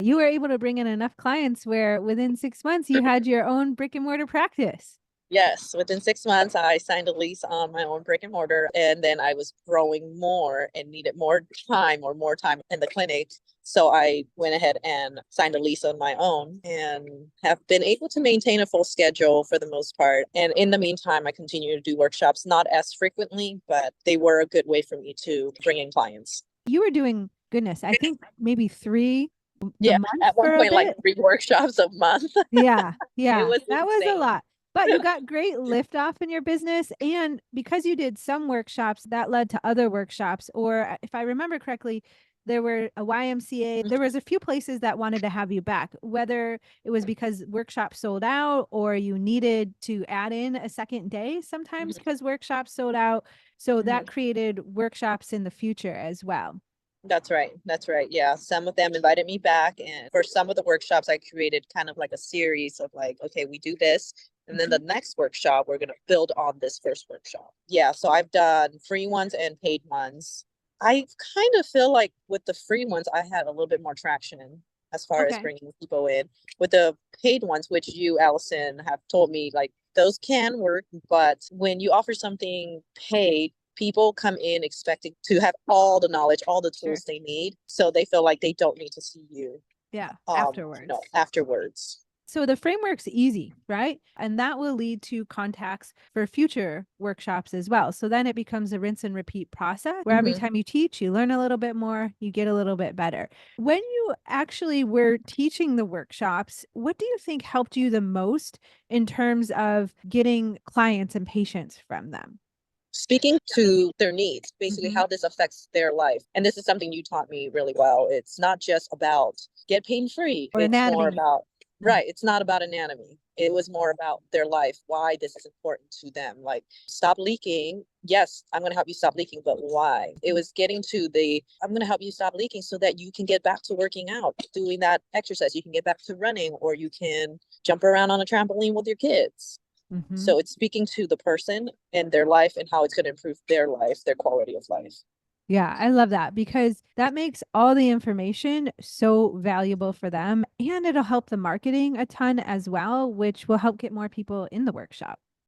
You were able to bring in enough clients where within 6 months you had your own brick and mortar practice. Yes, within 6 months, I signed a lease on my own brick and mortar, and then I was growing more and needed more time in the clinic. So I went ahead and signed a lease on my own and have been able to maintain a full schedule for the most part. And in the meantime, I continue to do workshops, not as frequently, but they were a good way for me to bring in clients. You were doing, goodness, I think maybe three a Yeah, month at one for a point, like bit. 3 workshops a month. Yeah, It yeah, was that was a insane. lot. But you got great lift off in your business. And because you did some workshops, that led to other workshops. Or if I remember correctly, there were a YMCA, there was a few places that wanted to have you back, whether it was because workshops sold out or you needed to add in a second day sometimes Mhm, because workshops sold out. So that mhm. created workshops in the future as well. That's right. That's right. Yeah. Some of them invited me back. And for some of the workshops, I created kind of like a series of like, okay, we do this. And then the Mhm. next workshop, we're going to build on this first workshop. Yeah. So I've done free ones and paid ones. I kind of feel like with the free ones, I had a little bit more traction as far as Okay. bringing people in. With the paid ones, which you, Allison, have told me, like those can work. But when you offer something paid, people come in expecting to have all the knowledge, all the Sure. tools they need. So they feel like they don't need to see you Yeah. Afterwards. afterwards. So the framework's easy, right? And that will lead to contacts for future workshops as well. So then it becomes a rinse and repeat process where every Mhm. time you teach, you learn a little bit more, you get a little bit better. When you actually were teaching the workshops, what do you think helped you the most in terms of getting clients and patients from them? Speaking to their needs, basically Hmm. how this affects their life. And this is something you taught me really well. It's not just about get pain free. Or It's more anatomy? about, Mhm. right. It's not about anatomy. It was more about their life, why this is important to them. Like, stop leaking. Yes, I'm going to help you stop leaking, but why? It was getting to the, I'm going to help you stop leaking so that you can get back to working out, doing that exercise. You can get back to running, or you can jump around on a trampoline with your kids. Mhm. So it's speaking to the person and their life and how it's going to improve their life, their quality of life. Yeah, I love that because that makes all the information so valuable for them and it'll help the marketing a ton as well, which will help get more people in the workshop.